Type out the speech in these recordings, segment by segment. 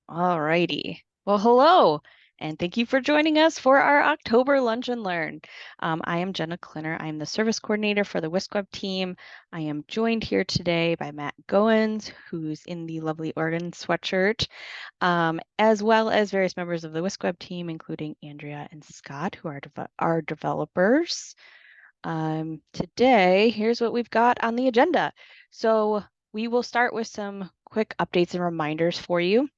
All righty. Well, hello, and thank you for joining us for our October Lunch and Learn. I am Jenna Klinner. I am the service coordinator for the WiscWeb team. I am joined here today by Matt Goins, who's in the lovely Oregon sweatshirt, as well as various members of the WiscWeb team, including Andrea and Scott, who are our developers. Today, here's what we've got on the agenda. So we will start with some quick updates and reminders for you.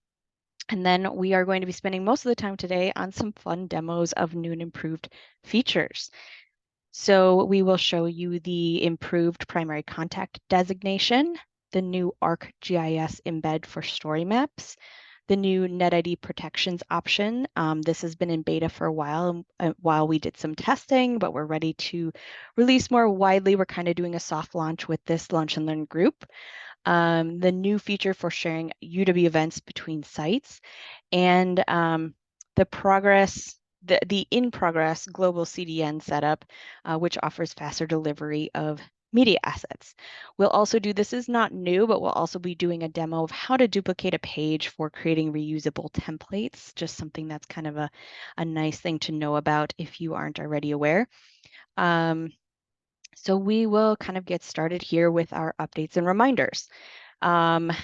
And then we are going to be spending most of the time today on some fun demos of new and improved features. So we will show you the improved primary contact designation, the new ArcGIS embed for story maps, the new NetID protections option. This has been in beta for a while we did some testing, but we're ready to release more widely. We're kind of doing a soft launch with this Lunch and Learn group. The new feature for sharing UW events between sites, and the in-progress global CDN setup, which offers faster delivery of media assets. We'll also do, this is not new, but we'll also be doing a demo of how to duplicate a page for creating reusable templates, just something that's kind of a nice thing to know about if you aren't already aware. So we will kind of get started here with our updates and reminders. Our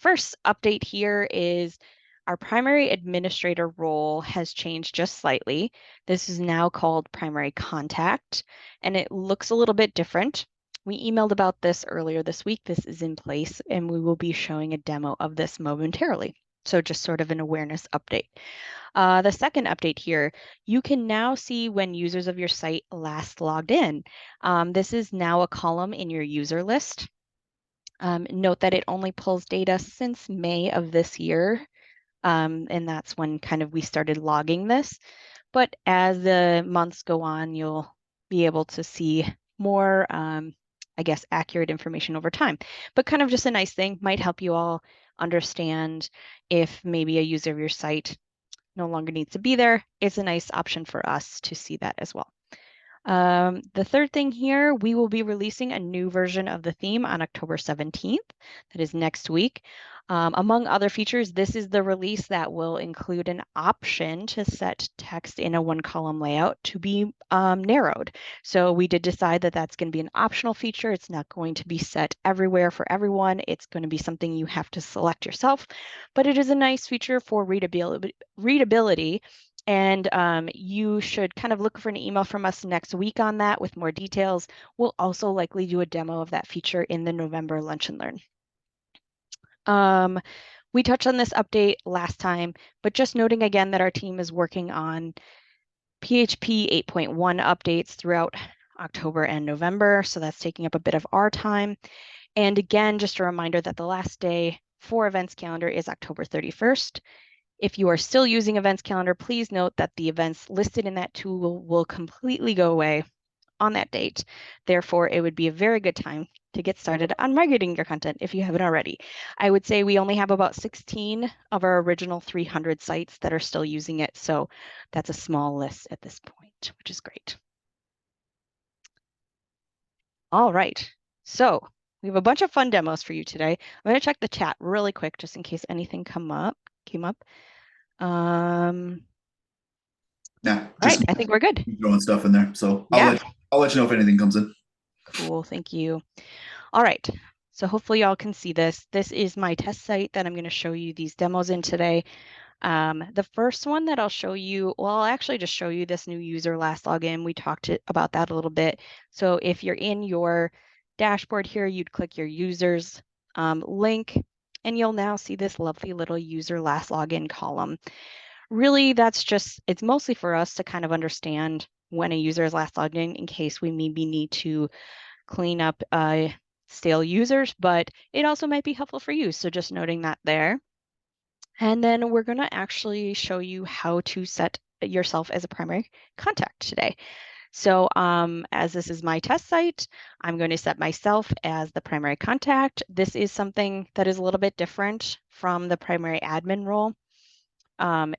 first update here is our primary administrator role has changed just slightly. This is now called primary contact, and it looks a little bit different. We emailed about this earlier this week. This is in place, and we will be showing a demo of this momentarily. So just sort of an awareness update. The second update here, you can now see when users of your site last logged in. This is now a column in your user list. Note that it only pulls data since May of this year, and that's when kind of we started logging this. But as the months go on, you'll be able to see more, I guess, accurate information over time. But kind of just a nice thing, might help you all understand if maybe a user of your site no longer needs to be there. It's a nice option for us to see that as well. The third thing here, we will be releasing a new version of the theme on October 17th. That is next week. Among other features, this is the release that will include an option to set text in a one-column layout to be narrowed. So we did decide that that's going to be an optional feature. It's not going to be set everywhere for everyone. It's going to be something you have to select yourself, but it is a nice feature for readability. And you should kind of look for an email from us next week on that with more details. We'll also likely do a demo of that feature in the November Lunch and Learn. We touched on this update last time, but just noting again that our team is working on PHP 8.1 updates throughout October and November, so that's taking up a bit of our time. And again, just a reminder that the last day for Events Calendar is October 31st. If you are still using Events Calendar, please note that the events listed in that tool will completely go away on that date. Therefore, it would be a very good time to get started on migrating your content if you haven't already. I would say we only have about 16 of our original 300 sites that are still using it, so that's a small list at this point, which is great. All right, so we have a bunch of fun demos for you today. I'm going to check the chat really quick just in case anything came up. Yeah, All right, just I think we're good. throwing stuff in there. So Yeah, I'll let you know if anything comes in. cool, thank you. All right, so hopefully y'all can see this. This is my test site that I'm going to show you these demos in today. The first one that I'll show you, well, I'll actually just show you this new user last login. We talked about that a little bit. So if you're in your dashboard here, you'd click your users link, and you'll now see this lovely little user last login column. Really, it's mostly for us to kind of understand when a user is last logged in case we maybe need to clean up stale users, but it also might be helpful for you. So just noting that there. And then we're going to actually show you how to set yourself as a primary contact today. So as this is my test site, I'm going to set myself as the primary contact. This is something that is a little bit different from the primary admin role.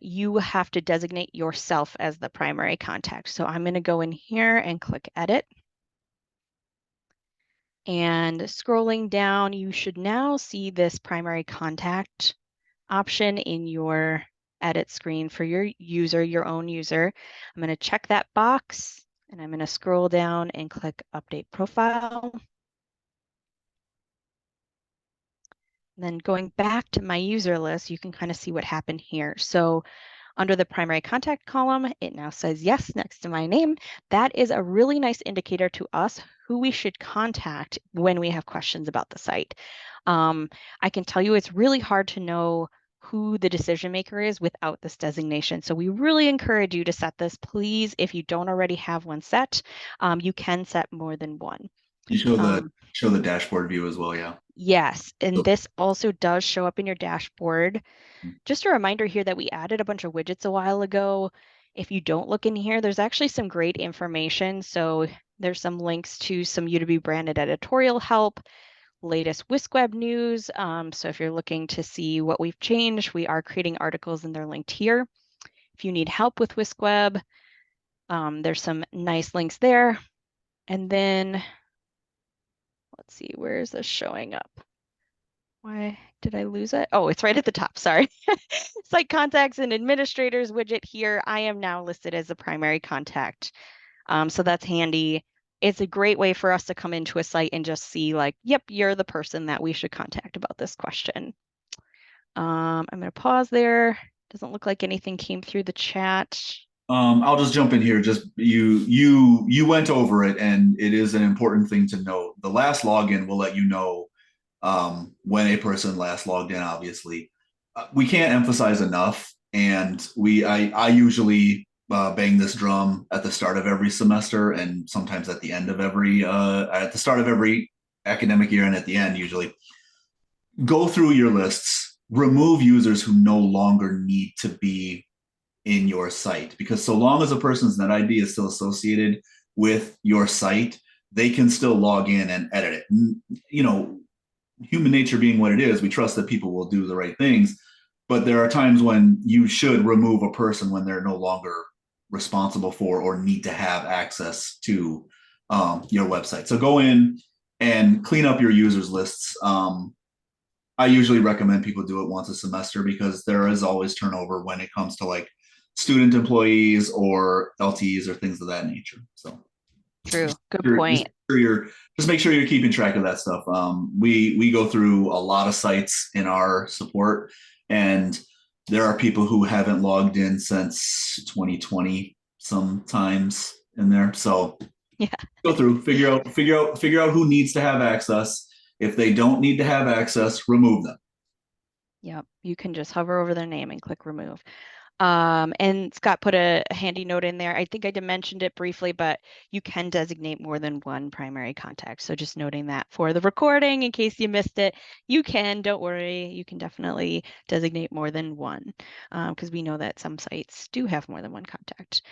You have to designate yourself as the primary contact. So I'm going to go in here and click edit. And scrolling down, you should now see this primary contact option in your edit screen for your user, your own user. I'm going to check that box and I'm going to scroll down and click Update Profile. And then going back to my user list, you can kind of see what happened here. So under the primary contact column, it now says yes next to my name. That is a really nice indicator to us who we should contact when we have questions about the site. I can tell you it's really hard to know who the decision maker is without this designation. So we really encourage you to set this, please. If you don't already have one set, you can set more than one. You show the Um, show the dashboard view as well, yeah. yes, and So, this also does show up in your dashboard. Just a reminder here that we added a bunch of widgets a while ago. If you don't look in here, there's actually some great information. So there's some links to some Udemy branded editorial help, latest WiscWeb news. So if you're looking to see what we've changed, we are creating articles and they're linked here. If you need help with WiscWeb, there's some nice links there. And then let's see, where is this showing up? Why did I lose it? Oh, it's right at the top. Sorry. Site contacts and administrators widget here. I am now listed as a primary contact. So that's handy. It's a great way for us to come into a site and just see like, yep, you're the person that we should contact about this question. I'm going to pause there. Doesn't look like anything came through the chat. I'll just jump in here. Just you went over it, and it is an important thing to note. The last login will let you know when a person last logged in. Obviously, we can't emphasize enough, and I usually bang this drum at the start of every semester, and sometimes at the end of every at the start of every academic year, and at the end usually. Go through your lists, remove users who no longer need to be in your site, because so long as a person's net ID is still associated with your site, they can still log in and edit it. You know, human nature being what it is, we trust that people will do the right things. But there are times when you should remove a person when they're no longer responsible for or need to have access to your website. So go in and clean up your users lists. I usually recommend people do it once a semester because there is always turnover when it comes to like student employees or LTs or things of that nature. So True. Good just, point. just make sure you're keeping track of that stuff. We go through a lot of sites in our support, and there are people who haven't logged in since 2020 sometimes in there. So Yeah. go through, figure out who needs to have access. If they don't need to have access, remove them. Yep. You can just hover over their name and click remove. And Scott put a handy note in there. I think I mentioned it briefly, but you can designate more than one primary contact. So just noting that for the recording, in case you missed it, you can, don't worry, you can definitely designate more than one because we know that some sites do have more than one contact.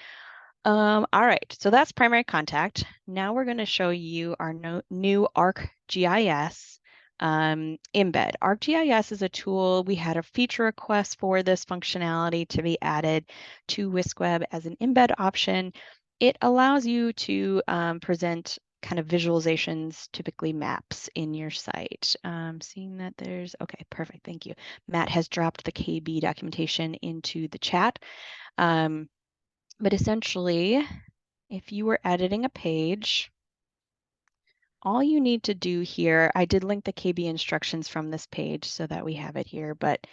All right, so that's primary contact. Now we're going to show you our new ArcGIS embed. ArcGIS is a tool. We had a feature request for this functionality to be added to WiscWeb as an embed option. It allows you to present kind of visualizations, typically maps in your site. Seeing that there's, okay, perfect, thank you. Matt has dropped the KB documentation into the chat. But essentially, if you were editing a page, all you need to do here, I did link the KB instructions from this page so that we have it here, but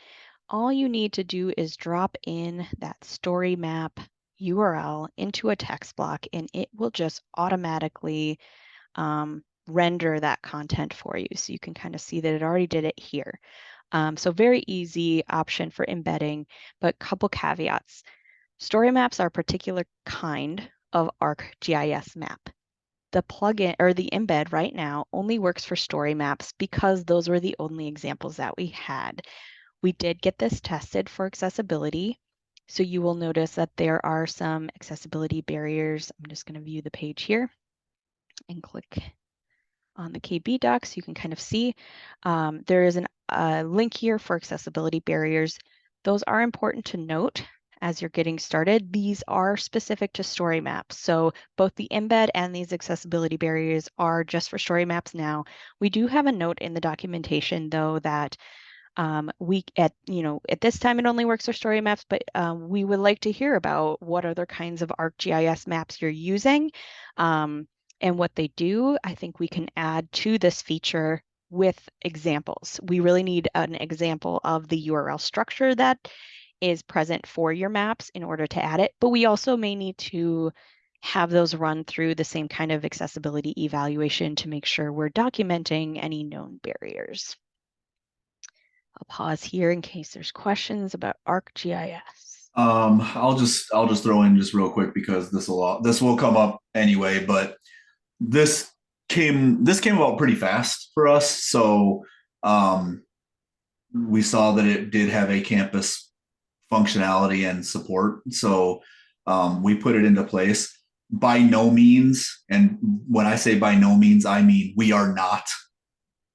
all you need to do is drop in that story map URL into a text block and it will just automatically render that content for you. So you can kind of see that it already did it here. So very easy option for embedding, but couple caveats. Story maps are a particular kind of ArcGIS map. The plugin or the embed right now only works for story maps because those were the only examples that we had. We did get this tested for accessibility. So you will notice that there are some accessibility barriers. I'm just going to view the page here and click on the KB docs. You can kind of see there is a link here for accessibility barriers. Those are important to note as you're getting started. These are specific to story maps. So both the embed and these accessibility barriers are just for story maps now. We do have a note in the documentation though that We at this time it only works for story maps, but we would like to hear about what other kinds of ArcGIS maps you're using, and what they do. I think we can add to this feature with examples. We really need an example of the URL structure that is present for your maps in order to add it, but we also may need to have those run through the same kind of accessibility evaluation to make sure we're documenting any known barriers. I'll pause here in case there's questions about ArcGIS. I'll just throw in just real quick because this will come up anyway, but this this came about pretty fast for us. So um, we saw that it did have a campus functionality and support. So we put it into place. By no means, and when I say by no means, I mean we are not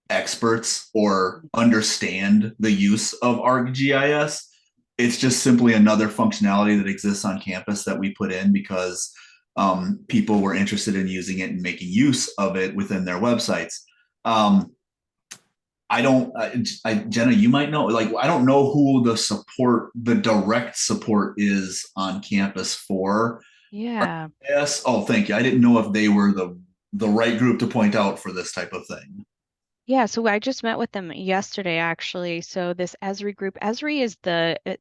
experts or understand the use of ArcGIS. It's just simply another functionality that exists on campus that we put in because people were interested in using it and making use of it within their websites. Um, I don't, Jenna, you might know. Like, I don't know who the direct support is on campus for. Yeah. Yes. Oh, thank you. I didn't know if they were the right group to point out for this type of thing. Yeah, so I just met with them yesterday actually. So this Esri group, Esri is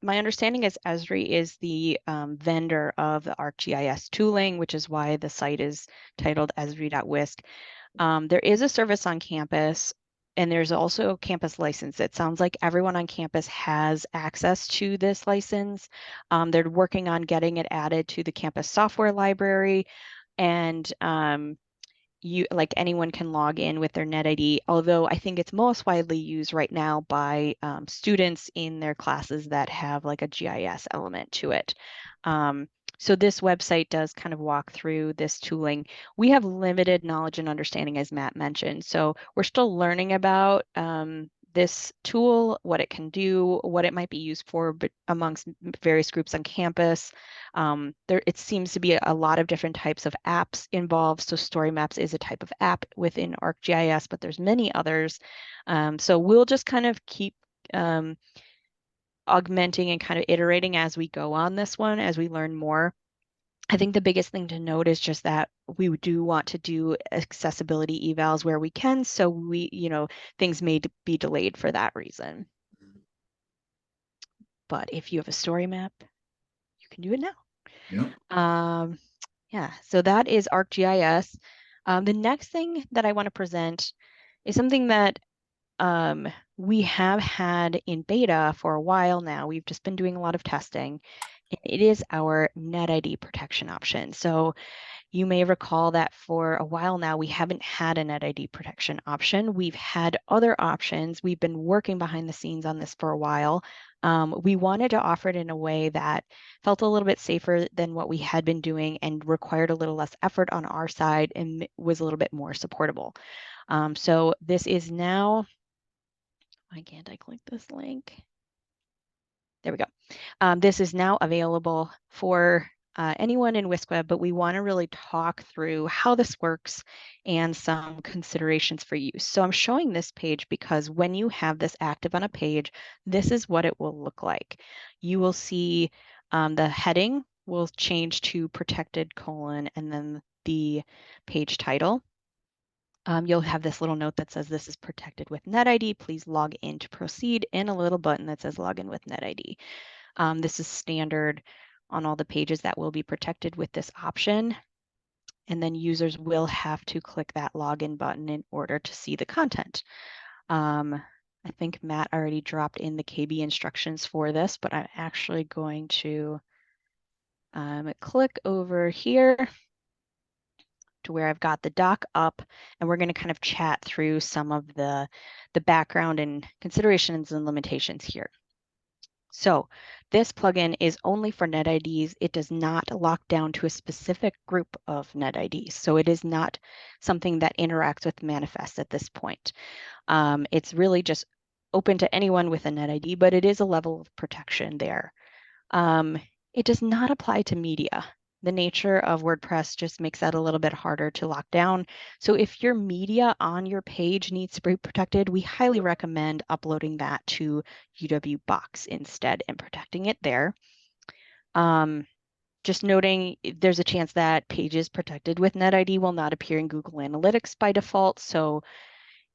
my understanding is Esri is the vendor of the ArcGIS tooling, which is why the site is titled esri.wisc. There is a service on campus, and there's also a campus license. It sounds like everyone on campus has access to this license. They're working on getting it added to the campus software library, and you like anyone can log in with their NetID, although I think it's most widely used right now by students in their classes that have like a GIS element to it. Um, so this website does kind of walk through this tooling. We have limited knowledge and understanding, as Matt mentioned, so we're still learning about this tool, what it can do, what it might be used for, but amongst various groups on campus. It seems to be a lot of different types of apps involved. So Story Maps is a type of app within ArcGIS, but there's many others. So we'll just kind of keep um, augmenting and kind of iterating as we go on this one, as we learn more. I think the biggest thing to note is just that we do want to do accessibility evals where we can. So things may be delayed for that reason. But if you have a story map, you can do it now. Yep. Um, Yeah, so that is ArcGIS. The next thing that I want to present is something that um, we have had in beta for a while now. We've just been doing a lot of testing. It is our NetID protection option. So you may recall that for a while now, we haven't had a NetID protection option. We've had other options. We've been working behind the scenes on this for a while. We wanted to offer it in a way that felt a little bit safer than what we had been doing and required a little less effort on our side and was a little bit more supportable. So this is now, why can't I click this link? There we go. This is now available for anyone in WiscWeb, but we want to really talk through how this works and some considerations for use. So I'm showing this page because when you have this active on a page, this is what it will look like. You will see the heading will change to protected : and then the page title. You'll have this little note that says this is protected with NetID. Please log in to proceed, and a little button that says log in with NetID. This is standard on all the pages that will be protected with this option. And then users will have to click that login button in order to see the content. I think Matt already dropped in the KB instructions for this, but I'm actually going to click over here to where I've got the doc up, and we're going to kind of chat through some of the background and considerations and limitations here. So this plugin is only for NetIDs. It does not lock down to a specific group of NetIDs. So it is not something that interacts with manifest at this point. It's really just open to anyone with a NetID, but it is a level of protection there. It does not apply to media. The nature of WordPress just makes that a little bit harder to lock down. So if your media on your page needs to be protected, we highly recommend uploading that to UW Box instead and protecting it there. Um, just noting there's a chance that pages protected with NetID will not appear in Google Analytics by default. So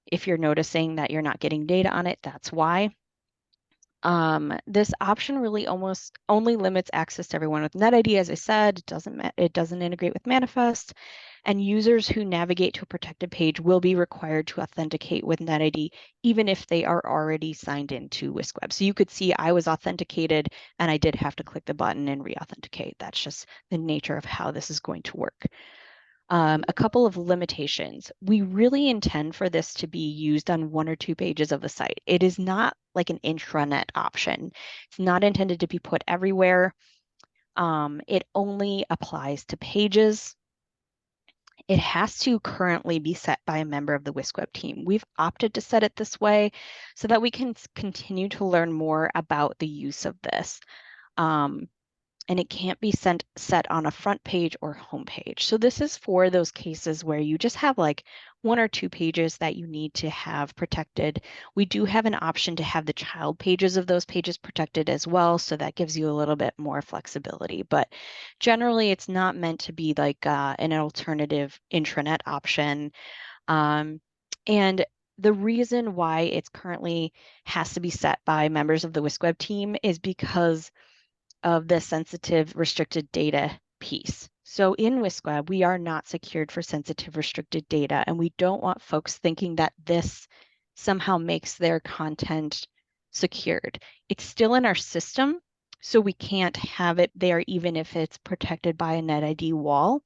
if you're noticing that you're not getting data on it, that's why. This option really almost only limits access to everyone with NetID. As I said, it doesn't integrate with Manifest, and users who navigate to a protected page will be required to authenticate with NetID, even if they are already signed into WiscWeb. So you could see I was authenticated and I did have to click the button and re-authenticate. That's just the nature of how this is going to work. A couple of limitations. We really intend for this to be used on one or two pages of the site. It is not like an intranet option. It's not intended to be put everywhere. It only applies to pages. It has to currently be set by a member of the WiscWeb team. We've opted to set it this way so that we can continue to learn more about the use of this. Um, and it can't be set on a front page or home page. So this is for those cases where you just have like one or two pages that you need to have protected. We do have an option to have the child pages of those pages protected as well. So that gives you a little bit more flexibility. But generally, it's not meant to be like an alternative intranet option. Um, and the reason why it's currently has to be set by members of the WiscWeb team is because of the sensitive restricted data piece. So in WiscWeb, we are not secured for sensitive restricted data, and we don't want folks thinking that this somehow makes their content secured. It's still in our system, so we can't have it there even if it's protected by a NetID wall.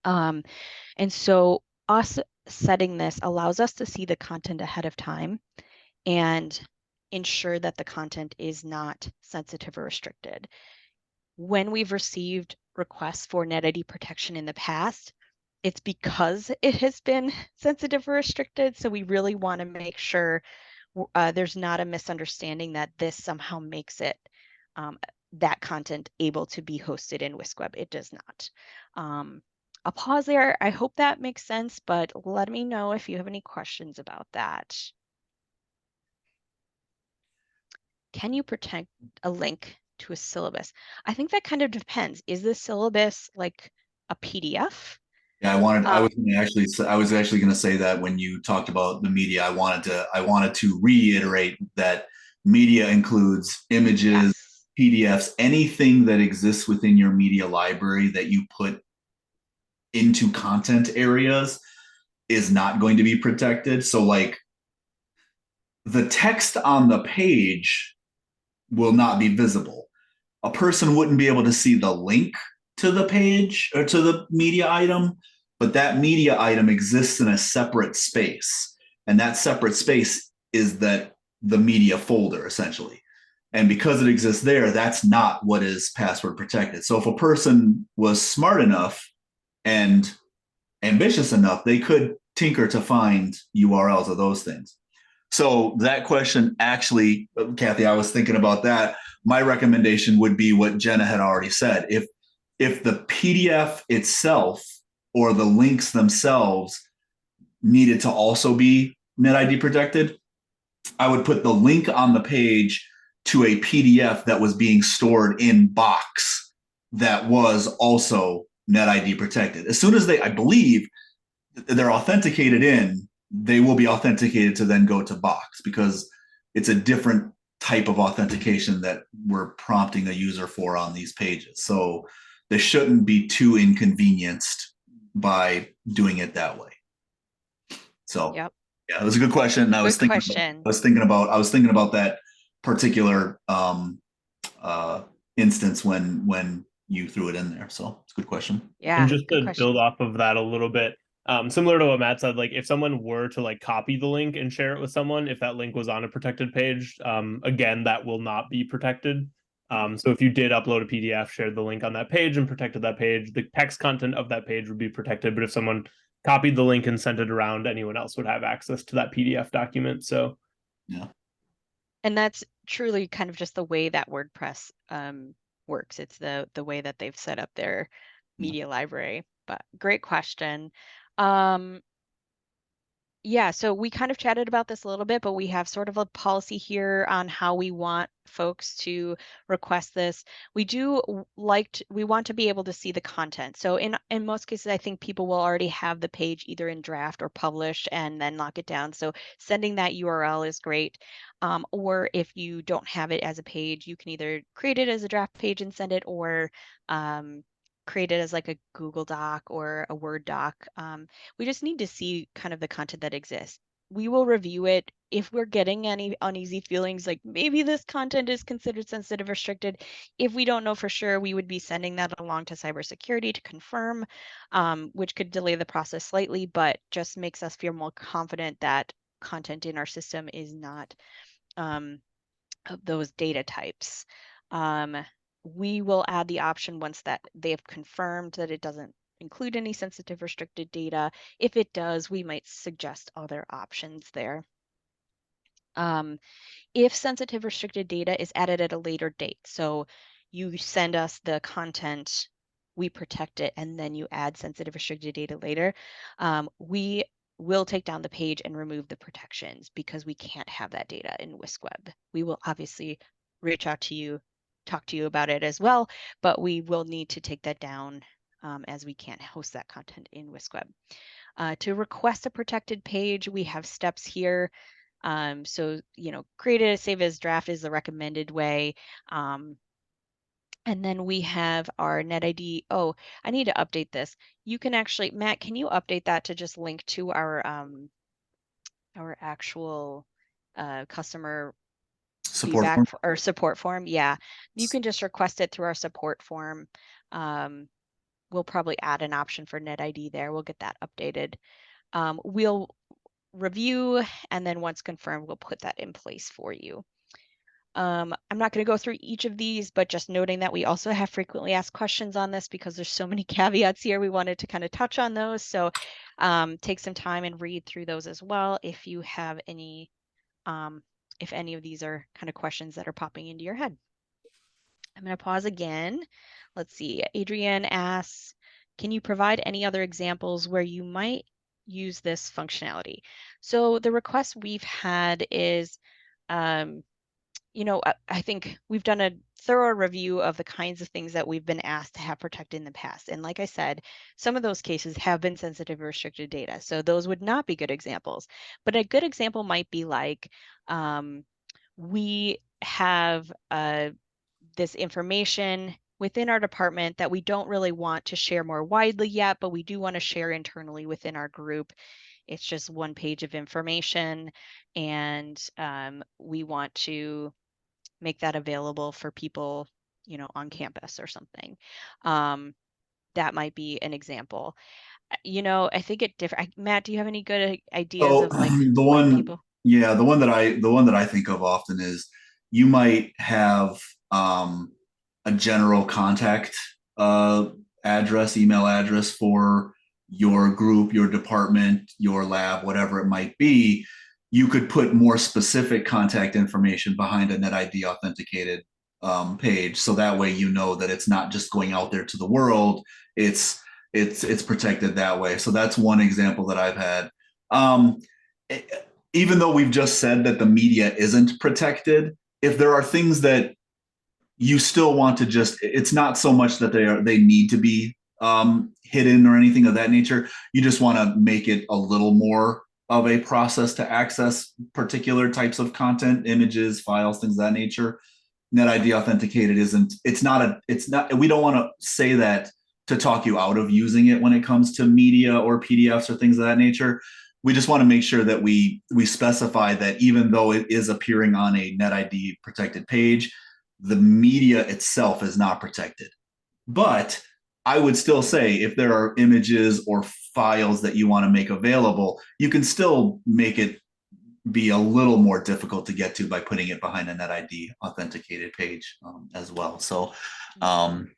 And so us setting this allows us to see the content ahead of time and ensure that the content is not sensitive or restricted. When we've received requests for NetID protection in the past, it's because it has been sensitive or restricted. So we really want to make sure there's not a misunderstanding that this somehow makes it that content able to be hosted in WiscWeb. It does not. I'll pause there. I hope that makes sense, but let me know if you have any questions about that. Can you protect a link to a syllabus? I think that kind of depends. Is the syllabus like a PDF? Yeah, Uh, I was actually going to say that when you talked about the media, I wanted to reiterate that media includes images, yes. PDFs, anything that exists within your media library that you put into content areas is not going to be protected. So like the text on the page will not be visible. A person wouldn't be able to see the link to the page or to the media item, but that media item exists in a separate space. And that separate space is that the media folder essentially. And because it exists there, that's not what is password protected. So if a person was smart enough and ambitious enough, they could tinker to find URLs of those things. So that question actually, Kathy, I was thinking about that. My recommendation would be what Jenna had already said. If the PDF itself or the links themselves needed to also be NetID protected, I would put the link on the page to a PDF that was being stored in Box that was also NetID protected. As soon as I believe they're authenticated in, they will be authenticated to then go to Box because it's a different type of authentication that we're prompting a user for on these pages. So they shouldn't be too inconvenienced by doing it that way. So Yep. yeah, it was a good question. And Good question. I was thinking about that particular uh, instance when you threw it in there. So it's a good question. And Yeah, just good to build question. off of that a little bit, similar to what Matt said, like if someone were to like copy the link and share it with someone, if that link was on a protected page, again, that will not be protected. So if you did upload a PDF, shared the link on that page and protected that page, the text content of that page would be protected. But if someone copied the link and sent it around, anyone else would have access to that PDF document. So Yeah. And that's truly kind of just the way that WordPress works. It's the way that they've set up their media library. But great question. Yeah, so we kind of chatted about this a little bit, but we have sort of a policy here on how we want folks to request this. We do we want to be able to see the content. So in most cases, I think people will already have the page either in draft or published and then lock it down. So sending that URL is great. Or if you don't have it as a page, you can either create it as a draft page and send it, or create it as like a Google Doc or a Word doc. We just need to see kind of the content that exists. We will review it. If we're getting any uneasy feelings, like maybe this content is considered sensitive, restricted, if we don't know for sure, we would be sending that along to cybersecurity to confirm, which could delay the process slightly, but just makes us feel more confident that content in our system is not of those data types. We will add the option once that they've confirmed that it doesn't include any sensitive restricted data. If it does, we might suggest other options there. If sensitive restricted data is added at a later date, so you send us the content, we protect it, and then you add sensitive restricted data later, we will take down the page and remove the protections because we can't have that data in WiscWeb. We will obviously reach out to you, talk to you about it as well, but we will need to take that down as we can't host that content in WiscWeb. To request a protected page, we have steps here. So, create it, save as draft is the recommended way. And then we have our NetID. Oh, I need to update this. You can actually, Matt, can you update that to just link to our actual customer Support feedback form. or support form? Yeah, you can just request it through our support form. We'll probably add an option for NetID there. We'll get that updated. We'll review, and then once confirmed, we'll put that in place for you. I'm not going to go through each of these, but just noting that we also have frequently asked questions on this because there's so many caveats here. We wanted to kind of touch on those. So take some time and read through those as well if you have any, if any of these are kind of questions that are popping into your head. I'm going to pause again. Let's see. Adrienne asks, can you provide any other examples where you might use this functionality? So the request we've had is, I think we've done a thorough review of the kinds of things that we've been asked to have protected in the past. And like I said, some of those cases have been sensitive or restricted data. So those would not be good examples. But a good example might be like, we have this information within our department that we don't really want to share more widely yet, but we do want to share internally within our group. It's just one page of information, and we want to make that available for people, on campus or something. That might be an example. I think it different. Matt, do you have any good ideas So of like the when one, people? yeah, the one that I think of often is you might have a general contact address, email address for your group, your department, your lab, whatever it might be. You could put more specific contact information behind a NetID authenticated page, so that way you know that it's not just going out there to the world. It's protected that way. So that's one example that I've had. Um, Even though we've just said that the media isn't protected, if there are things that you still want to it's not so much that they need to be hidden or anything of that nature. You just want to make it a little more of a process to access particular types of content, images, files, things of that nature. NetID authenticated it's not, we don't want to say that to talk you out of using it when it comes to media or PDFs or things of that nature. We just want to make sure that we specify that even though it is appearing on a NetID protected page, the media itself is not protected. But I would still say if there are images or files that you want to make available, you can still make it be a little more difficult to get to by putting it behind a NetID authenticated page as well. So, and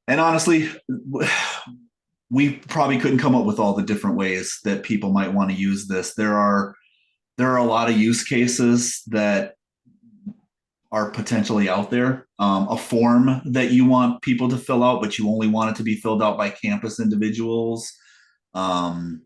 honestly, we probably couldn't come up with all the different ways that people might want to use this. There are a lot of use cases that are potentially out there. A form that you want people to fill out, but you only want it to be filled out by campus individuals. Um,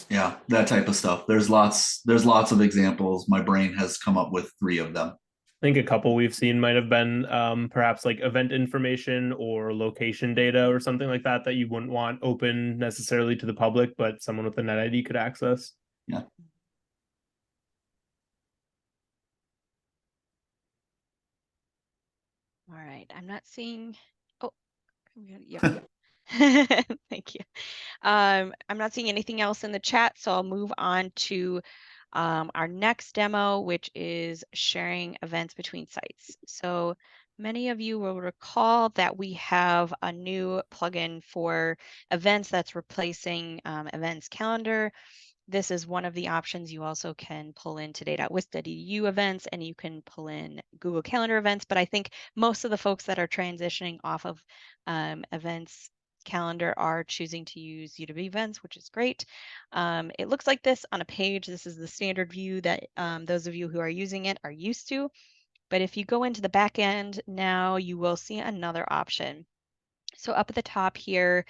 yeah, that type of stuff. There's lots of examples. My brain has come up with three of them. I think a couple we've seen might have been perhaps like event information or location data or something like that that you wouldn't want open necessarily to the public, but someone with a net ID could access. Yeah. All right, I'm not seeing. Oh, yep. Thank you. I'm not seeing anything else in the chat, so I'll move on to our next demo, which is sharing events between sites. So many of you will recall that we have a new plugin for events that's replacing Events Calendar. This is one of the options. You also can pull in today.wisc.edu events, and you can pull in Google Calendar events. But I think most of the folks that are transitioning off of events calendar are choosing to use UW events, which is great. It looks like this on a page. This is the standard view that those of you who are using it are used to. But if you go into the back end now, you will see another option. So up at the top here,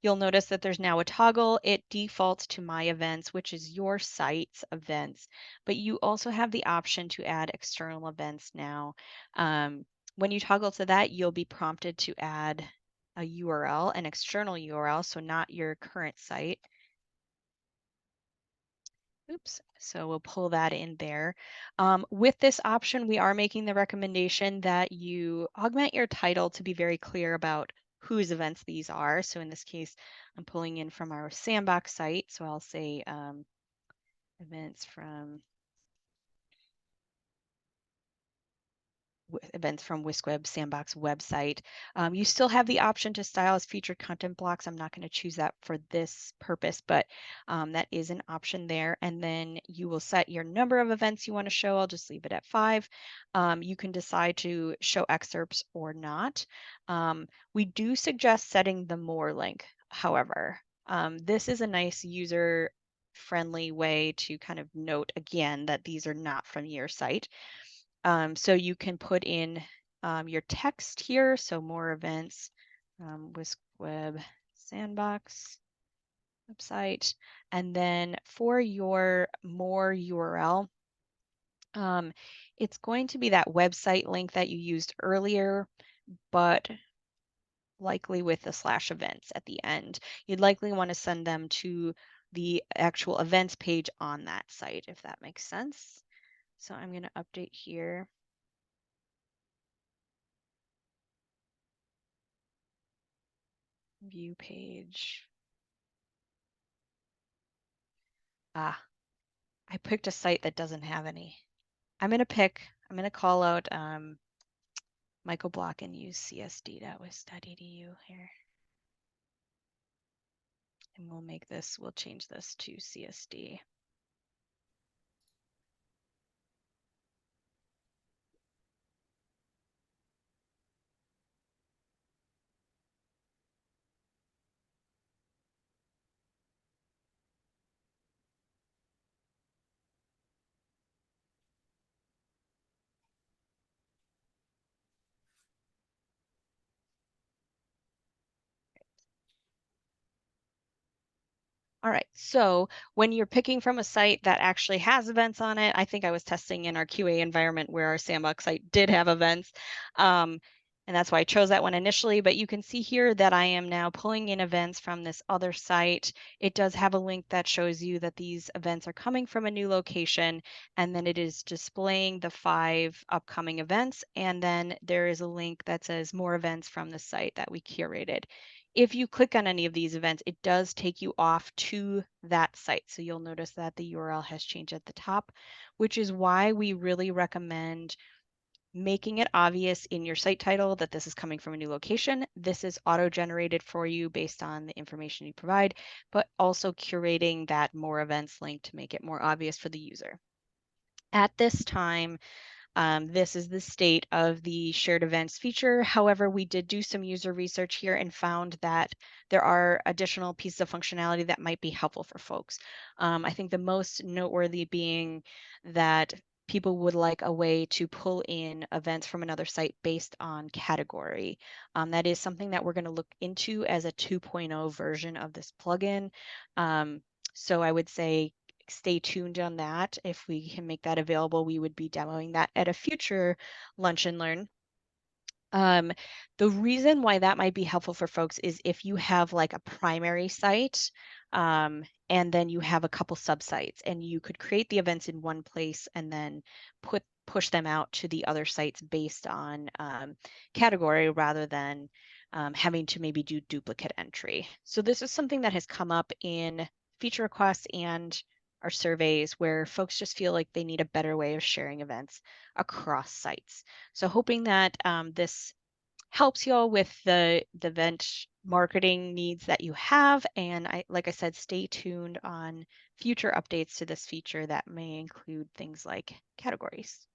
you'll notice that there's now a toggle. It defaults to My Events, which is your site's events, but you also have the option to add external events now. When you toggle to that, you'll be prompted to add a URL, an external URL, so not your current site. Oops, so we'll pull that in there. With this option, we are making the recommendation that you augment your title to be very clear about whose events these are. So in this case, I'm pulling in from our Sandbox site. So I'll say events from WiscWeb Sandbox website. You still have the option to style as featured content blocks. I'm not going to choose that for this purpose, but that is an option there. And then you will set your number of events you want to show. I'll just leave it at 5. You can decide to show excerpts or not. We do suggest setting the more link, however. This is a nice user friendly way to kind of note again that these are not from your site. So you can put in your text here, so more events, WiscWeb Sandbox website. And then for your more URL, it's going to be that website link that you used earlier, but likely with the /events at the end. You'd likely want to send them to the actual events page on that site, if that makes sense. So I'm going to update here. View page. Ah, I picked a site that doesn't have any. I'm going to call out Michael Block and use csd.wisc.edu here. And we'll change this to CSD. All right, so when you're picking from a site that actually has events on it, I think I was testing in our QA environment where our Sandbox site did have events. And that's why I chose that one initially, but you can see here that I am now pulling in events from this other site. It does have a link that shows you that these events are coming from a new location, and then it is displaying the 5 upcoming events. And then there is a link that says more events from the site that we curated. If you click on any of these events, it does take you off to that site. So you'll notice that the URL has changed at the top, which is why we really recommend making it obvious in your site title that this is coming from a new location. This is auto-generated for you based on the information you provide, but also curating that more events link to make it more obvious for the user. At this time, this is the state of the shared events feature. However, we did do some user research here and found that there are additional pieces of functionality that might be helpful for folks. I think the most noteworthy being that people would like a way to pull in events from another site based on category. That is something that we're going to look into as a 2.0 version of this plugin. So I would say stay tuned on that. If we can make that available, we would be demoing that at a future Lunch and Learn. Um, the reason why that might be helpful for folks is if you have like a primary site, and then you have a couple subsites, and you could create the events in one place and then push them out to the other sites based on category rather than having to maybe do duplicate entry. So this is something that has come up in feature requests and our surveys where folks just feel like they need a better way of sharing events across sites. So hoping that this helps y'all with the event marketing needs that you have. And like I said, stay tuned on future updates to this feature that may include things like categories.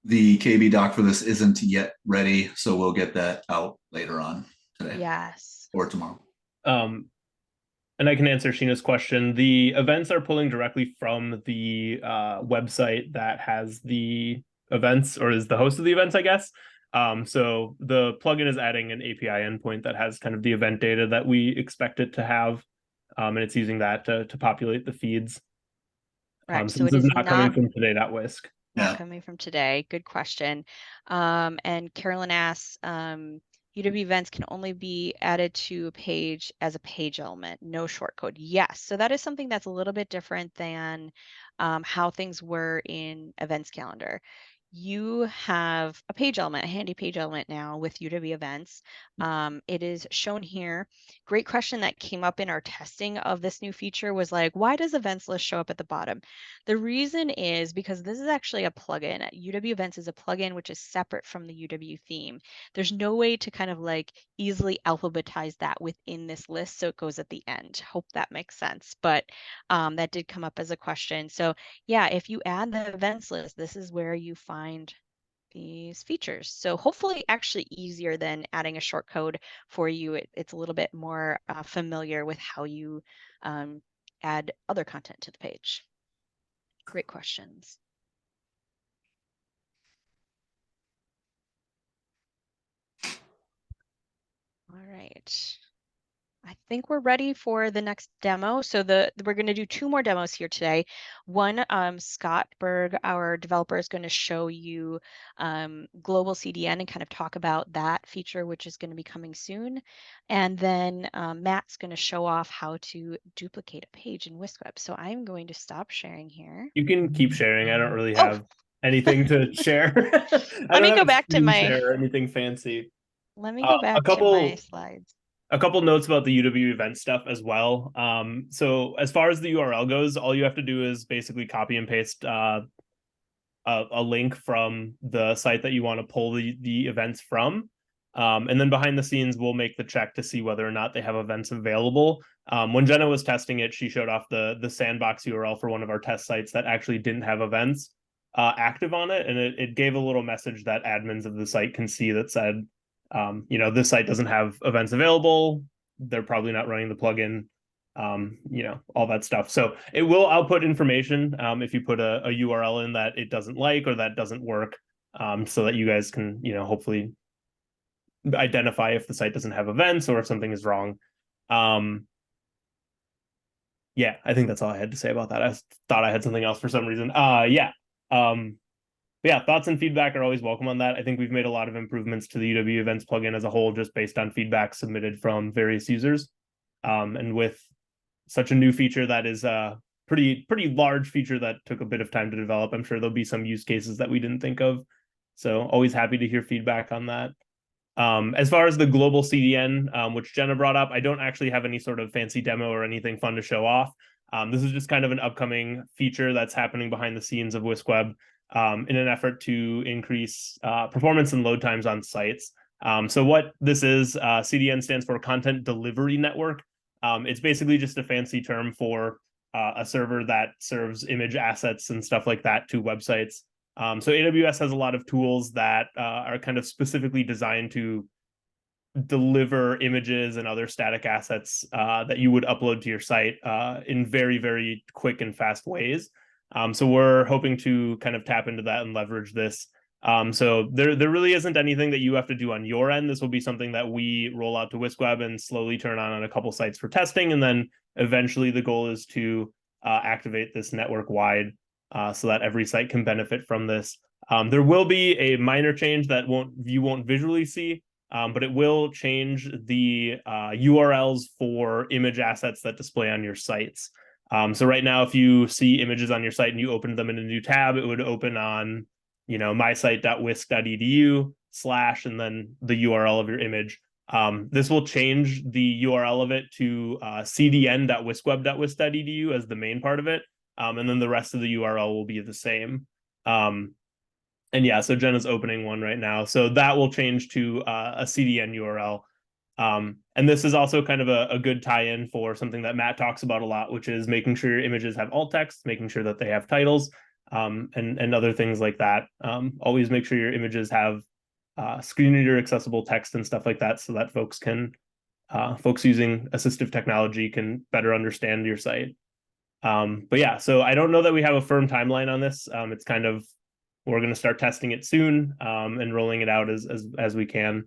The KB doc for this isn't yet ready, so we'll get that out later on today. Yes. Or tomorrow. And I can answer Sheena's question. The events are pulling directly from the website that has the events, or is the host of the events, I guess. So the plugin is adding an API endpoint that has kind of the event data that we expect it to have, and it's using that to populate the feeds. Right. So So this it is is not coming from today.wisc. Not coming from today. Good question. And Carolyn asks, UW events can only be added to a page as a page element, no shortcode. Yes, so that is something that's a little bit different than how things were in events calendar. You have a page element, a handy page element now with UW events. It is shown here. Great question that came up in our testing of this new feature was like, why does events list show up at the bottom? The reason is because this is actually a plugin. UW Events is a plugin which is separate from the UW theme. There's no way to kind of like easily alphabetize that within this list, so it goes at the end. Hope that makes sense. But that did come up as a question. So yeah, if you add the events list, this is where you find these features. So hopefully actually easier than adding a short code for you. It's a little bit more familiar with how you add other content to the page. Great questions. All right. I think we're ready for the next demo. So we're going to do two more demos here today. One, Scott Berg, our developer, is going to show you global CDN and kind of talk about that feature, which is going to be coming soon. And then Matt's going to show off how to duplicate a page in WiscWeb. So I'm going to stop sharing here. You can keep sharing. I don't really Oh. have anything to share. I Let don't me have go a back to screen my. share or anything fancy. Let me go A back to my couple slides. a couple notes about the UW event stuff as well. So as far as the URL goes, all you have to do is basically copy and paste a link from the site that you want to pull the events from. And then behind the scenes, we'll make the check to see whether or not they have events available. When Jenna was testing it, she showed off the sandbox URL for one of our test sites that actually didn't have events active on it. And it gave a little message that admins of the site can see that said, this site doesn't have events available. They're probably not running the plugin, all that stuff. So it will output information if you put a URL in that it doesn't like or that doesn't work, so that you guys can, hopefully identify if the site doesn't have events or if something is wrong. Yeah, I think that's all I had to say about that. I thought I had something else for some reason. Yeah, thoughts and feedback are always welcome on that. I think we've made a lot of improvements to the UW Events plugin as a whole, just based on feedback submitted from various users. And with such a new feature that is a pretty large feature that took a bit of time to develop, I'm sure there'll be some use cases that we didn't think of. So always happy to hear feedback on that. As far as the global CDN, which Jenna brought up, I don't actually have any sort of fancy demo or anything fun to show off. This is just kind of an upcoming feature that's happening behind the scenes of WiscWeb, in an effort to increase performance and load times on sites. So what this is, CDN stands for Content Delivery Network. It's basically just a fancy term for a server that serves image assets and stuff like that to websites. So AWS has a lot of tools that are kind of specifically designed to deliver images and other static assets that you would upload to your site in very, very quick and fast ways. So we're hoping to kind of tap into that and leverage this. So there really isn't anything that you have to do on your end. This will be something that we roll out to WiscWeb and slowly turn on a couple sites for testing. And then eventually the goal is to activate this network wide so that every site can benefit from this. There will be a minor change that you won't visually see, but it will change the URLs for image assets that display on your sites. So right now, if you see images on your site and you open them in a new tab, it would open on, mysite.wisc.edu / and then the URL of your image. This will change the URL of it to cdn.wiscweb.wisc.edu as the main part of it. And then the rest of the URL will be the same. And yeah, so Jenna's opening one right now. So that will change to a CDN URL. And this is also kind of a good tie-in for something that Matt talks about a lot, which is making sure your images have alt text, making sure that they have titles, and other things like that. Always make sure your images have screen reader accessible text and stuff like that, so that folks using assistive technology can better understand your site. But yeah, so I don't know that we have a firm timeline on this. It's kind of, we're going to start testing it soon and rolling it out as we can.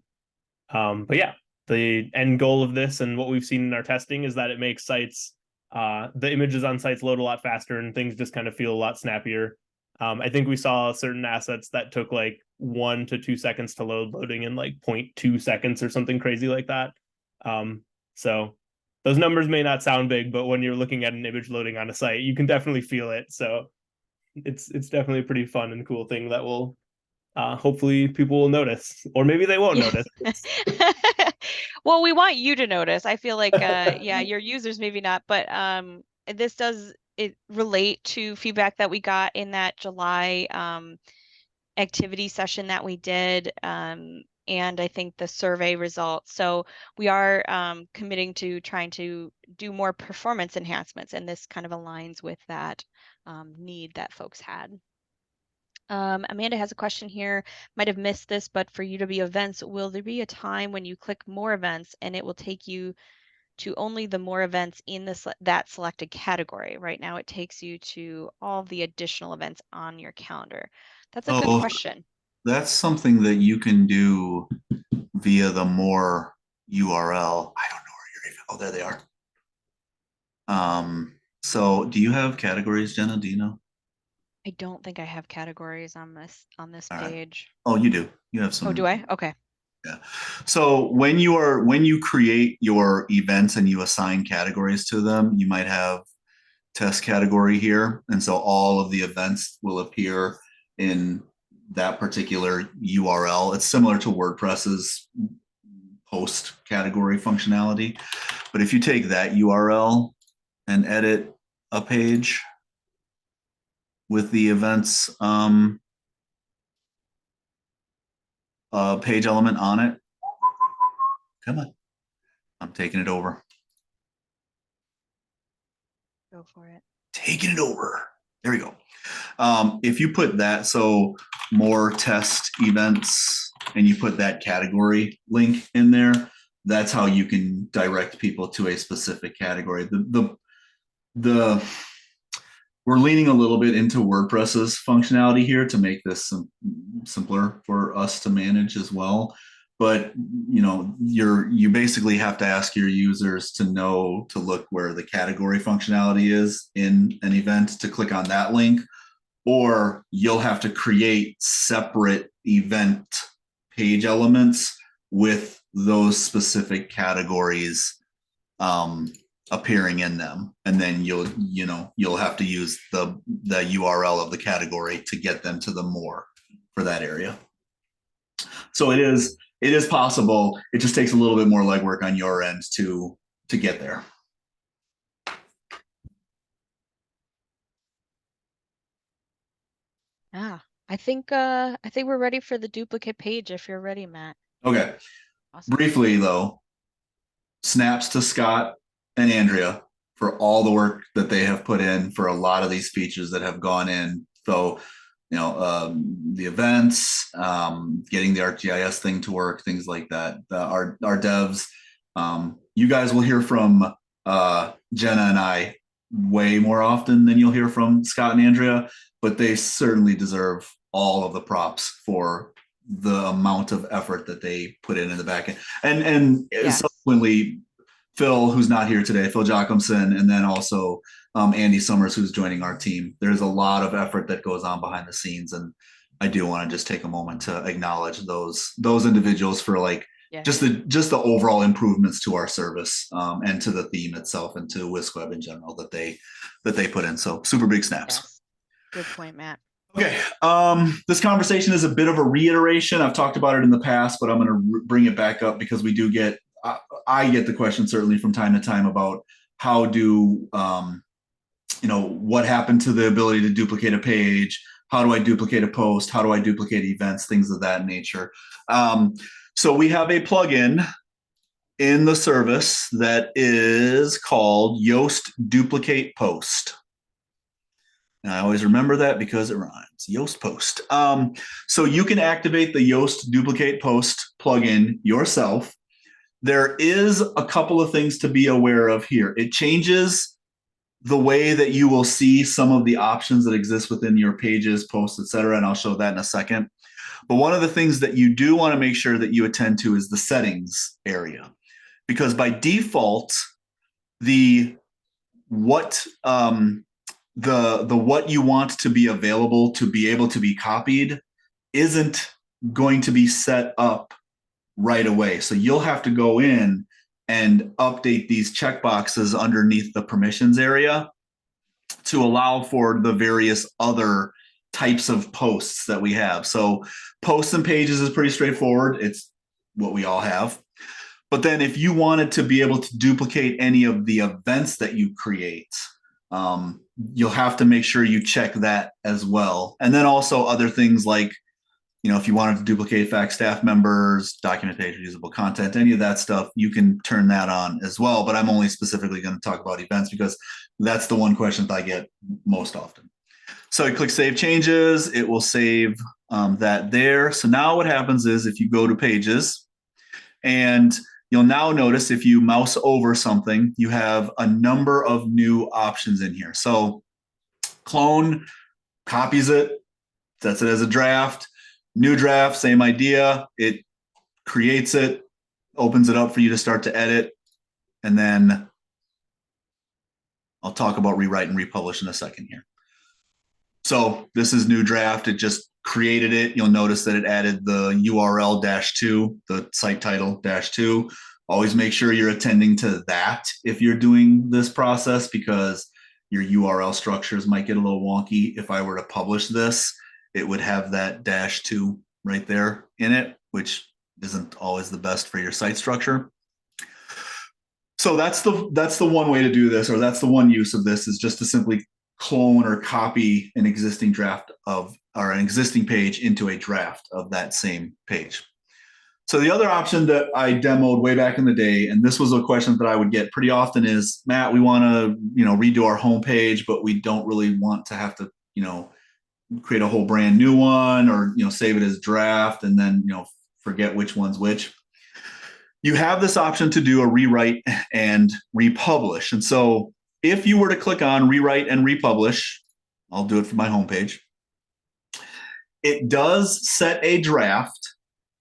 But yeah, the end goal of this and what we've seen in our testing is that it makes sites, the images on sites load a lot faster and things just kind of feel a lot snappier. I think we saw certain assets that took like 1 to 2 seconds to loading in like 0.2 seconds or something crazy like that. So those numbers may not sound big, but when you're looking at an image loading on a site, you can definitely feel it. So it's definitely a pretty fun and cool thing that will hopefully people will notice, or maybe they won't notice. Well, we want you to notice. I feel like yeah, your users maybe not, but this does it relate to feedback that we got in that July activity session that we did, and I think the survey results. So we are committing to trying to do more performance enhancements, and this kind of aligns with that need that folks had. Amanda has a question here. Might have missed this, but for UW events, will there be a time when you click more events and it will take you to only the more events in that selected category? Right now, it takes you to all the additional events on your calendar. That's a good question. That's something that you can do via the more URL. I don't know where you're even. Oh, there they are. So do you have categories, Jenna? Do you know? I don't think I have categories on this All right. page. Oh, you do. You have some. Oh, do I? Okay. Yeah. So when you create your events and you assign categories to them, you might have test category here. And so all of the events will appear in that particular URL. It's similar to WordPress's post category functionality. But if you take that URL and edit a page with the events page element on it, come on, I'm taking it over. Go for it. Taking it over. There we go. If you put that, so more test events, and you put that category link in there, that's how you can direct people to a specific category. The we're leaning a little bit into WordPress's functionality here to make this simpler for us to manage as well. But you basically have to ask your users to know to look where the category functionality is in an event to click on that link, or you'll have to create separate event page elements with those specific categories appearing in them, and then you'll have to use the URL of the category to get them to the more for that area. So it is possible. It just takes a little bit more legwork on your end to get there. Yeah, I think we're ready for the duplicate page if you're ready, Matt. Okay. Awesome. Briefly though, snaps to Scott and Andrea for all the work that they have put in for a lot of these features that have gone in. So, the events, getting the ArcGIS thing to work, things like that. Our devs, you guys will hear from Jenna and I way more often than you'll hear from Scott and Andrea, but they certainly deserve all of the props for the amount of effort that they put in the back end. And Yes. subsequently, Phil, who's not here today, Phil Jochumson, and then also Andy Summers, who's joining our team. There's a lot of effort that goes on behind the scenes, and I do want to just take a moment to acknowledge those individuals for like Yes. just the overall improvements to our service, and to the theme itself, and to WiscWeb in general that they put in. So super big snaps. Yes. Good point, Matt. Okay, this conversation is a bit of a reiteration. I've talked about it in the past, but I'm going to bring it back up because we do get I get the question certainly from time to time about how do what happened to the ability to duplicate a page? How do I duplicate a post? How do I duplicate events? Things of that nature. So we have a plugin in the service that is called Yoast Duplicate Post. And I always remember that because it rhymes. Yoast Post. So you can activate the Yoast Duplicate Post plugin yourself. There is a couple of things to be aware of here. It changes the way that you will see some of the options that exist within your pages, posts, etc. And I'll show that in a second. But one of the things that you do want to make sure that you attend to is the settings area, because by default, the what you want to be available to be able to be copied isn't going to be set up right away. So you'll have to go in and update these checkboxes underneath the permissions area to allow for the various other types of posts that we have. So posts and pages is pretty straightforward. It's what we all have. But then if you wanted to be able to duplicate any of the events that you create, you'll have to make sure you check that as well. And then also other things like, if you wanted to duplicate fact staff members, document page, usable content, any of that stuff, you can turn that on as well. But I'm only specifically going to talk about events because that's the one question that I get most often. So you click Save Changes, it will save that there. So now what happens is if you go to Pages, and you'll now notice if you mouse over something, you have a number of new options in here. So clone copies it, sets it as a draft. New draft, same idea. It creates it, opens it up for you to start to edit. And then I'll talk about rewrite and republish in a second here. So this is new draft. It just created it. You'll notice that it added the URL -2, the site title -2. Always make sure you're attending to that if you're doing this process, because your URL structures might get a little wonky. If I were to publish this, it would have that -2 right there in it, which isn't always the best for your site structure. So that's the one way to do this, or that's the one use of this, is just to simply clone or copy an existing draft or an existing page into a draft of that same page. So the other option that I demoed way back in the day, and this was a question that I would get pretty often, is, Matt, we want to, redo our homepage, but we don't really want to have to, create a whole brand new one, or save it as draft and then forget which one's which. You have this option to do a rewrite and republish. And so if you were to click on rewrite and republish, I'll do it for my homepage, it does set a draft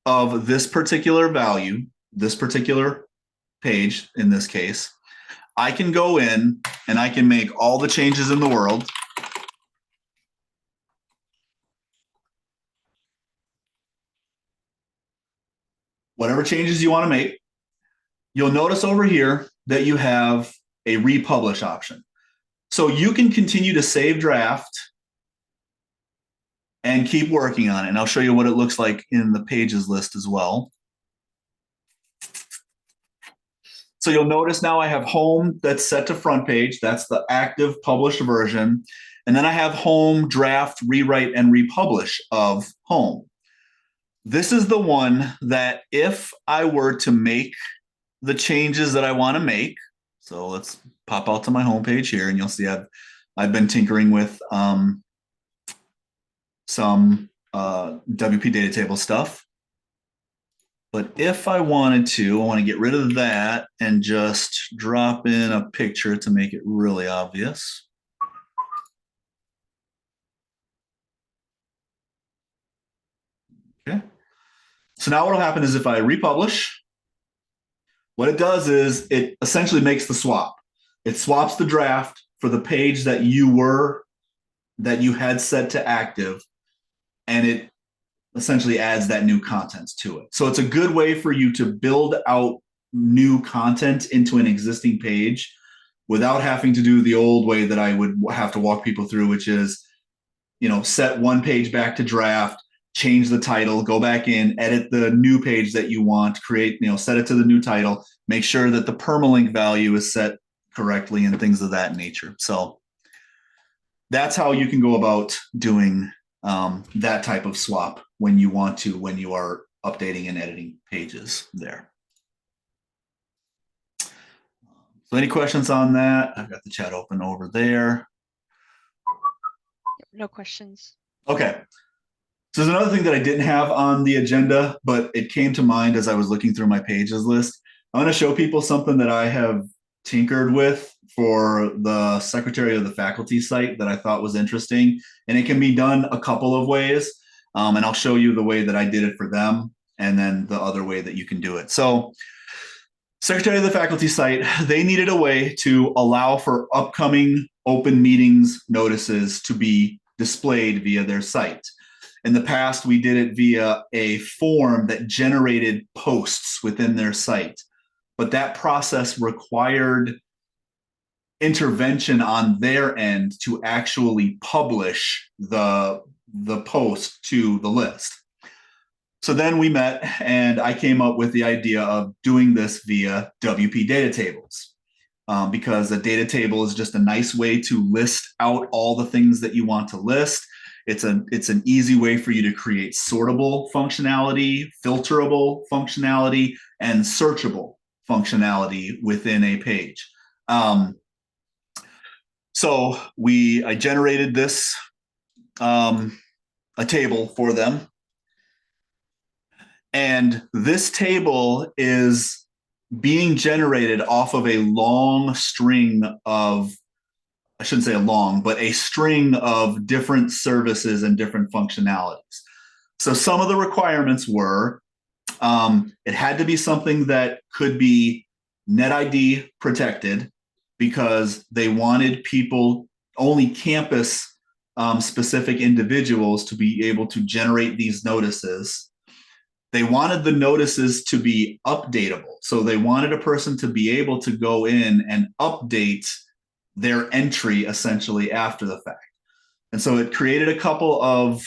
of this particular value, this particular page in this case. I can go in and I can make all the changes in the world. Whatever changes you want to make. You'll notice over here that you have a republish option. So you can continue to save draft and keep working on it. And I'll show you what it looks like in the pages list as well. So you'll notice now I have home that's set to front page. That's the active published version. And then I have home, draft, rewrite, and republish of home. This is the one that if I were to make the changes that I want to make, so let's pop out to my homepage here, and you'll see I've been tinkering with some WP data table stuff. But if I wanted to, I want to get rid of that and just drop in a picture to make it really obvious. Okay. So now what will happen is if I republish, what it does is it essentially makes the swap. It swaps the draft for the page that you had set to active, and it essentially adds that new content to it. So it's a good way for you to build out new content into an existing page without having to do the old way that I would have to walk people through, which is, set one page back to draft, change the title, go back in, edit the new page that you want, create, set it to the new title, make sure that the permalink value is set correctly and things of that nature. So that's how you can go about doing that type of swap when you are updating and editing pages there. So any questions on that? I've got the chat open over there. No questions. Okay. So there's another thing that I didn't have on the agenda, but it came to mind as I was looking through my pages list. I'm going to show people something that I have tinkered with for the Secretary of the Faculty site that I thought was interesting. And it can be done a couple of ways. And I'll show you the way that I did it for them and then the other way that you can do it. So Secretary of the Faculty site, they needed a way to allow for upcoming open meetings notices to be displayed via their site. In the past, we did it via a form that generated posts within their site, but that process required intervention on their end to actually publish the post to the list. So then we met and I came up with the idea of doing this via WP data tables. Because a data table is just a nice way to list out all the things that you want to list. It's an easy way for you to create sortable functionality, filterable functionality, and searchable functionality within a page. So I generated this, a table for them. And this table is being generated off of a long string of, I shouldn't say a long, but a string of different services and different functionalities. So some of the requirements were, it had to be something that could be NetID protected because they wanted people, only campus specific individuals to be able to generate these notices. They wanted the notices to be updatable. So they wanted a person to be able to go in and update their entry essentially after the fact. And so it created a couple of,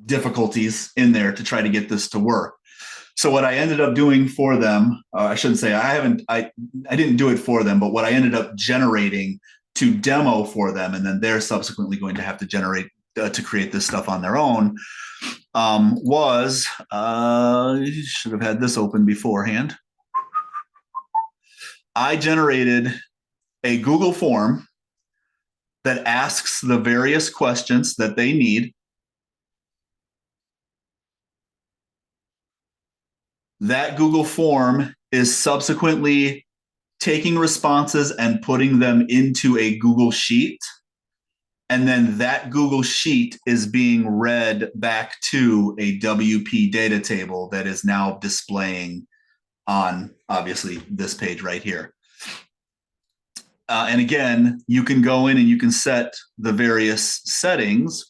difficulties in there to try to get this to work. So what I ended up doing for them, I shouldn't say I didn't do it for them, but what I ended up generating to demo for them, and then they're subsequently going to have to generate to create this stuff on their own, was, should have had this open beforehand. I generated a Google form that asks the various questions that they need. That Google form is subsequently taking responses and putting them into a Google Sheet. And then that Google Sheet is being read back to a WP data table that is now displaying on, obviously, this page right here. And again, you can go in and you can set the various settings.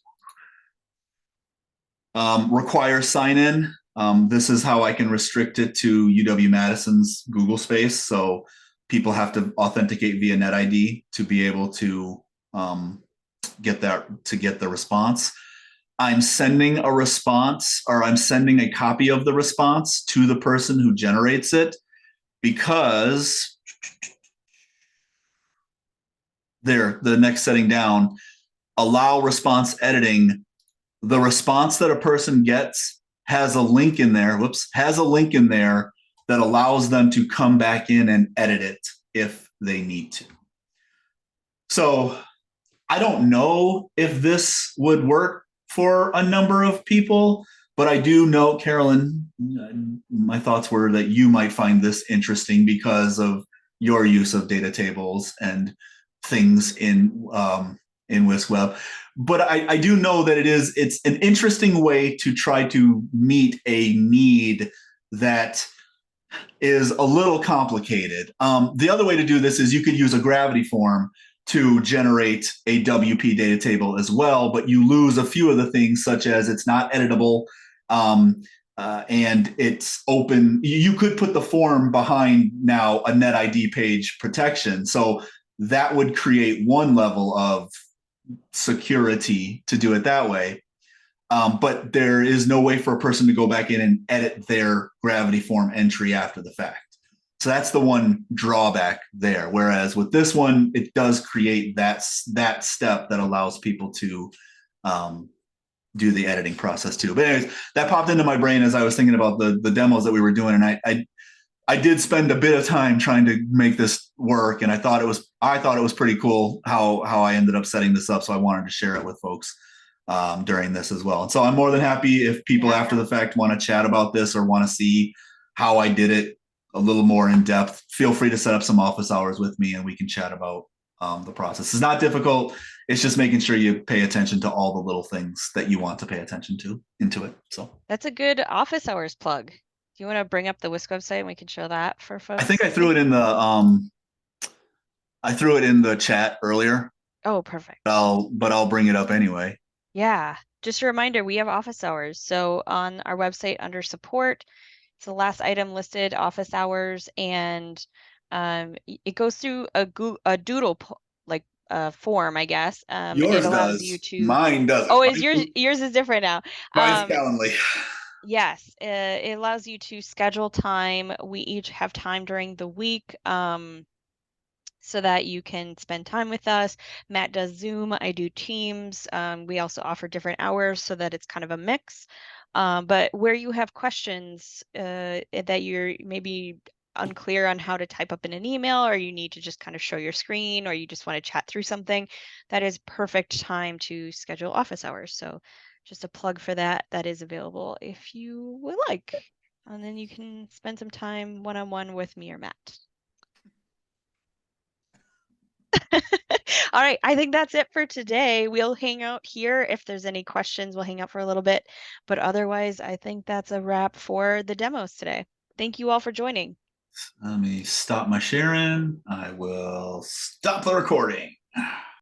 Require sign-in. This is how I can restrict it to UW-Madison's Google space. So people have to authenticate via NetID to be able to get the response. I'm sending a response, or I'm sending a copy of the response to the person who generates it, because the next setting down, allow response editing. The response that a person gets has a link in there, that allows them to come back in and edit it if they need to. So I don't know if this would work for a number of people. But I do note, Carolyn, my thoughts were that you might find this interesting because of your use of data tables and things in WiscWeb. But I do know that it's an interesting way to try to meet a need that is a little complicated. The other way to do this is you could use a gravity form to generate a WP data table as well, but you lose a few of the things, such as it's not editable, and it's open. You could put the form behind now a NetID page protection. So that would create one level of security to do it that way. But there is no way for a person to go back in and edit their gravity form entry after the fact. So that's the one drawback there. Whereas with this one, it does create that step that allows people to do the editing process too. But anyways, that popped into my brain as I was thinking about the demos that we were doing, and I did spend a bit of time trying to make this work, and I thought it was pretty cool how I ended up setting this up. So I wanted to share it with folks during this as well. And so I'm more than happy if people after the fact want to chat about this or want to see how I did it a little more in depth. Feel free to set up some office hours with me and we can chat about the process. It's not difficult. It's just making sure you pay attention to all the little things that you want to pay attention to into it. So that's a good office hours plug. Do you want to bring up the WiscWeb website and we can show that for folks? I think I threw it in the chat earlier. Oh, perfect. But I'll bring it up anyway. Yeah, just a reminder, we have office hours. So on our website under support, it's the last item listed, office hours, and it goes through a doodle form, and Yours it allows does. you to. Mine doesn't. Oh, is yours is different now? Mine's Calendly. Yes, it allows you to schedule time. We each have time during the week. So that you can spend time with us. Matt does Zoom, I do Teams. We also offer different hours so that it's kind of a mix. But where you have questions that you're maybe unclear on how to type up in an email, or you need to just kind of show your screen, or you just want to chat through something, that is perfect time to schedule office hours. So just a plug for that. That is available if you would like. And then you can spend some time one-on-one with me or Matt. All right, I think that's it for today. We'll hang out here. If there's any questions, we'll hang out for a little bit. But otherwise, I think that's a wrap for the demos today. Thank you all for joining. Let me stop my sharing. I will stop the recording.